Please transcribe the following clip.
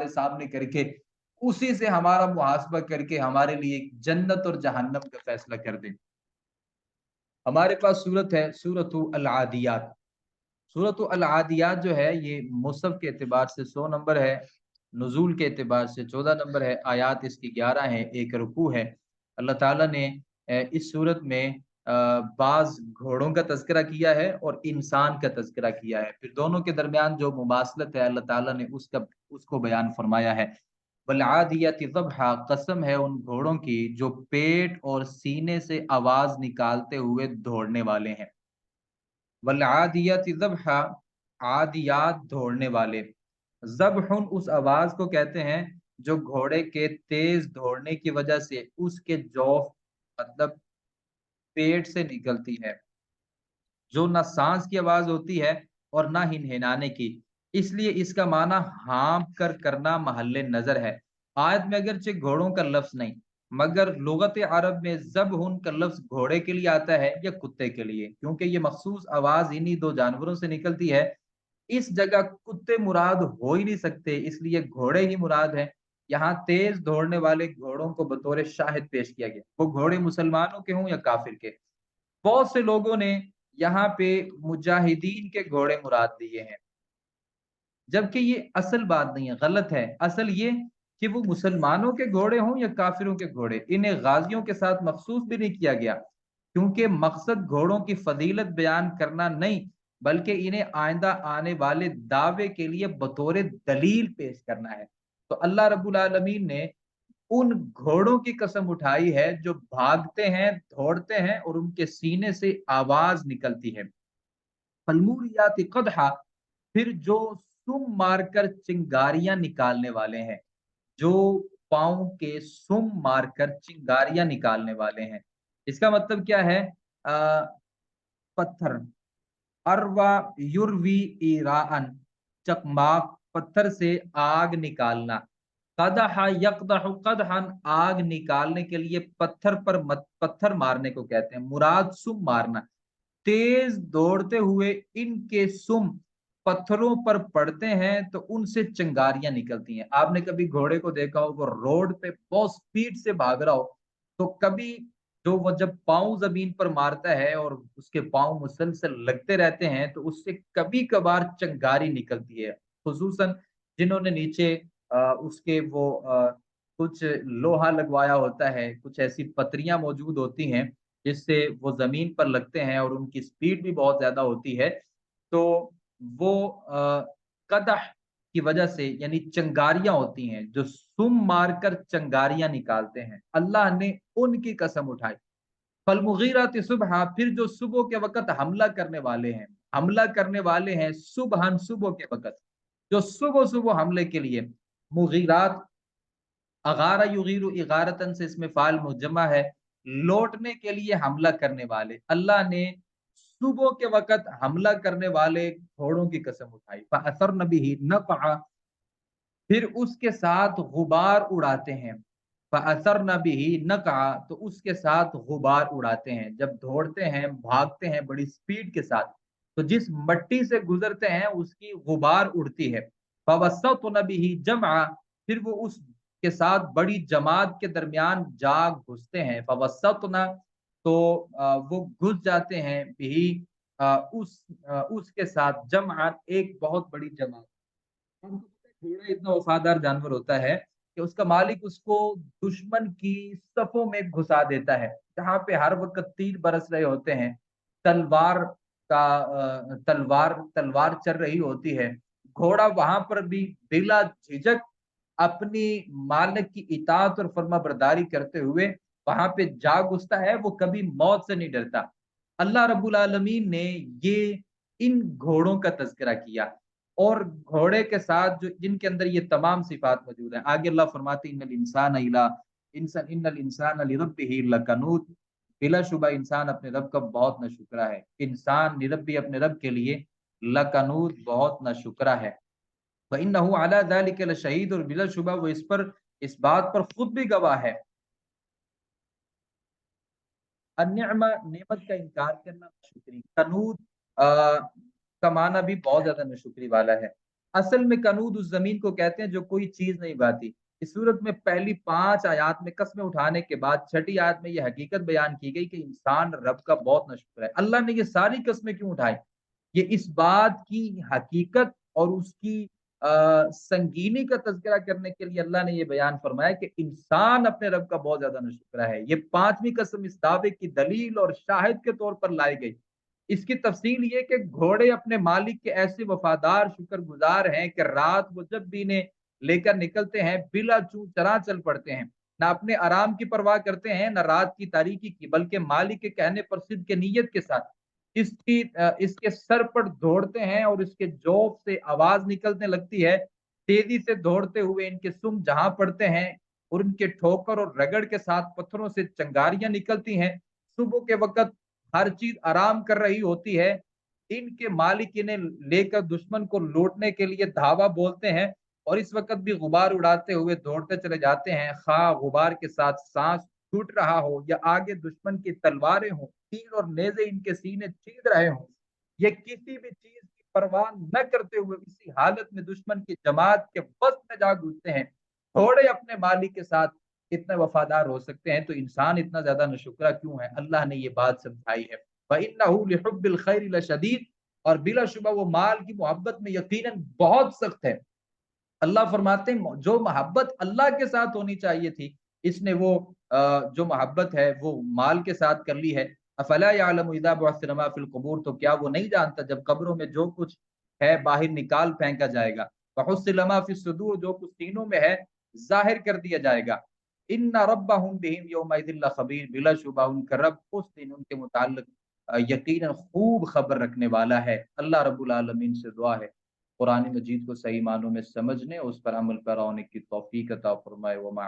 हमारे सामने करके उसी से हमारा मुहासबा करके हमारे लिए जन्नत और जहन्नम का फैसला कर दे। हमारे पास सूरत है सूरत अल आदियात। सूरत अल आदियात जो है ये मुसहफ के एतबार से 100 नंबर है, नुज़ूल के एतबार से 14 नंबर है, आयात इसकी 11 है, एक रुकू है। अल्लाह ताला ने इस सूरत में बाज़ घोड़ों का तज़किरा किया है और इंसान का तज़किरा किया है। फिर दोनों के दरमियान जो मुमासलत है अल्लाह ताला ने उसको बयान फरमाया है। वलआदियाति ज़बहा, कसम है उन घोड़ों की जो पेट और सीने से आवाज़ निकालते हुए दौड़ने वाले हैं। वलआदियाति ज़बहा, आदियात दौड़ने वाले। ज़बहुन उस आवाज़ को कहते हैं जो घोड़े के तेज़ दौड़ने की वजह से उसके जौफ मतलब पेट से निकलती है, जो ना सांस की आवाज होती है और ना हिनहिनाने की। इसलिए इसका माना हाँफ कर करना महल्ले नजर है। आयत में अगरचे घोड़ों का लफ्ज नहीं, मगर लुगत अरब में ज़बहुन का लफ्ज घोड़े के लिए आता है या कुत्ते के लिए, क्योंकि ये मखसूस आवाज इन्हीं दो जानवरों से निकलती है। इस जगह कुत्ते मुराद हो ही नहीं सकते, इसलिए घोड़े ही मुराद है। यहाँ तेज दौड़ने वाले घोड़ों को बतौर शाहिद पेश किया गया, वो घोड़े मुसलमानों के हों या काफिर के। बहुत से लोगों ने यहाँ पे मुजाहिदीन के घोड़े मुराद लिए हैं, जबकि ये असल बात नहीं है, गलत है। असल ये कि वो मुसलमानों के घोड़े हों या काफिरों के घोड़े, इन्हें गाजियों के साथ मखसूस भी नहीं किया गया, क्योंकि मकसद घोड़ों की फजीलत बयान करना नहीं, बल्कि इन्हें आइंदा आने वाले दावे के लिए बतौर दलील पेश करना है। तो अल्लाह रब्बुल आलमीन ने उन घोड़ों की कसम उठाई है जो भागते हैं, दौड़ते हैं और उनके सीने से आवाज निकलती है। फलमुरियाति कदहा, फिर जो सुम मारकर चिंगारियां निकालने वाले हैं, जो पाँव के सुम मारकर चिंगारियां निकालने वाले हैं। इसका मतलब क्या है? आ, पत्थर, अरवा युरवी ईरान, चकमाक पत्थर से आग निकालना। कदहा यकदहु कदहन, आग निकालने के लिए पत्थर मारने को कहते हैं, मुराद सुम मारना। तेज दौड़ते हुए इनके सुम पत्थरों पर पड़ते हैं तो उनसे चिंगारियां निकलती हैं। आपने कभी घोड़े को देखा हो वो रोड पे बहुत स्पीड से भाग रहा हो, तो कभी जो वो जब पाँव जमीन पर मारता है और उसके पाँव मुसलसल लगते रहते हैं तो उससे कभी कभार चिंगारी निकलती है। खुसूसन जिन्होंने नीचे उसके वो कुछ लोहा लगवाया होता है, कुछ ऐसी पतरियां मौजूद होती हैं जिससे वो ज़मीन पर लगते हैं और उनकी स्पीड भी बहुत ज़्यादा होती है। तो वो कदह की वजह से यानी चिंगारियाँ होती हैं, जो सुम मारकर चिंगारियाँ निकालते हैं, अल्लाह ने उनकी कसम उठाई। फलमुगीराति सुबहा, फिर जो सुबह के वक़्त हमला करने वाले हैं सुबहन, सुबह के वक़्त, जो सुबह-सुबह हमले के लिए। मुगीरात, अगारा युगीरु इगारतन से इसमें फ़ाइल मुजम्मा है, लौटने के लिए हमला करने वाले। अल्लाह ने सुबह के वक़्त हमला करने वाले घोड़ों की कसम उठाई। फ़असरन बिही नक़अ, फिर उसके साथ गुबार उड़ाते हैं। फ़असरन बिही नक़अ, तो उसके साथ गुबार उड़ाते हैं। जब दौड़ते हैं, भागते हैं बड़ी स्पीड के साथ, तो जिस मट्टी से गुज़रते हैं उसकी गुबार उड़ती है। फ़वसतन बिही जमअ, फिर वो उसके साथ बड़ी जमात के दरमियान जा घुसते हैं। फ़वसतन, तो वो घुस जाते हैं बिही, उसके साथ जमअन, एक बहुत बड़ी जमात। हमको पता है घोड़ा इतना वफादार जानवर होता है कि उसका मालिक उसको दुश्मन की सफों में घुसा देता है, जहाँ पे हर वक्त तीर बरस रहे होते हैं, तलवार तलवार तलवार चल रही होती है। घोड़ा वहां पर भी बिला झिझक अपनी मालिक की इताअत और फर्माबरदारी करते हुए वहां पे जा घुसता है, वो कभी मौत से नहीं डरता। अल्लाह रब्बुल आलमीन ने ये इन घोड़ों का तज़किरा किया और घोड़े के साथ जो जिनके अंदर ये तमाम सिफ़ात मौजूद हैं। आगे अल्लाह फरमाते हैं इन्नल इंसान लिरब्बिही लकनूत, बिलाशुबा इंसान अपने रब का बहुत नाशुक्रा है। इंसान लिरब्बिही, अपने रब के लिए, लकनूत, बहुत नाशुक्रा है। व इन्नहु अला ज़ालिका लशहीद, और बिलाशुबा वो इस बात पर खुद भी गवाह है। अन्निअमा, नेमत का इनकार करना, नाशुक्री। कनूत का माना भी बहुत ज्यादा नाशुक्री वाला है। असल में कनूद उस ज़मीन को कहते हैं जो कोई चीज़ नहीं उगाती। इस सूरत में पहली 5 आयात में कस्में उठाने के बाद छठी आयत में ये हकीकत बयान की गई कि इंसान रब का बहुत नाशुक्र है। अल्लाह ने ये सारी कस्में क्यों उठाई? ये इस बात की हकीकत और उसकी संगीनी का तज़किरा करने के लिए अल्लाह ने ये बयान फरमाया कि इंसान अपने रब का बहुत ज़्यादा नाशुक्र है। ये 5वीं कसम इस दावे की दलील और शाहिद के तौर पर लाई गई। इसकी तफ़सील ये कि घोड़े अपने मालिक के ऐसे वफ़ादार शुक्रगुज़ार हैं कि रात को जब भी इन्हें लेकर निकलते हैं, बिला चूँ चरा चल पड़ते हैं। ना अपने आराम की परवाह करते हैं, ना रात की तारीकी की, बल्कि मालिक के कहने पर सिद्क़ नीयत के साथ इसके सर पर दौड़ते हैं और इसके जौफ से आवाज़ निकलने लगती है। तेज़ी से दौड़ते हुए इनके सुम जहाँ पड़ते हैं और इनके ठोकर और रगड़ के साथ पत्थरों से चिंगारियाँ निकलती हैं। सुबह के वक़्त हर चीज़ आराम कर रही होती है। इनके मालिक इन्हें लेकर दुश्मन को लूटने के लिए धावा बोलते हैं और इस वक़्त भी गुबार उड़ाते हुए दौड़ते चले जाते हैं। ख़्वाह गुबार के साथ साँस छूट रहा हो या आगे दुश्मन की तलवारें हों, तीर और नेज़े इनके सीने चीर रहे हों। ये किसी भी चीज़ की परवाह न करते हुए इसी हालत में दुश्मन की जमात के वसत में जा घुसते हैं। घोड़े अपने मालिक के साथ इतने वफ़ादार हो सकते हैं, तो इंसान इतना ज़्यादा नाशुक्रा क्यों है? अल्लाह ने ये बात समझाई है। वइन्नहु लिहुब्बिल खैरि लशदीद, और बिलाशुबा वो माल की मोहब्बत में यकीनन बहुत सख्त है। अल्लाह फरमाते हैं जो मोहब्बत अल्लाह के साथ होनी चाहिए थी, इसने वो जो मोहब्बत है वो माल के साथ कर ली है। अफला यअलमु इज़ा बुअसिर मा फिल कुबूर, तो क्या वो नहीं जानता जब कब्रों में जो कुछ है बाहर निकाल फेंका जाएगा। व हुस्सिल मा फिस सुदूर, जो कुछ सीनों में है ज़ाहिर कर दिया जाएगा। इन्ना रब्बहुम बिहिम यौमइज़िन लख़बीर, बिलाशुबा उनका रब उस दिन उनके मुताल्लिक़ यकीनन खूब खबर रखने वाला है। अल्लाह रब्बुल आलमीन से दुआ है कुरान मजीद को सही मानों में समझने, उस पर अमल पैरा होने की तौफ़ीक़ अता फ़रमाए। व मा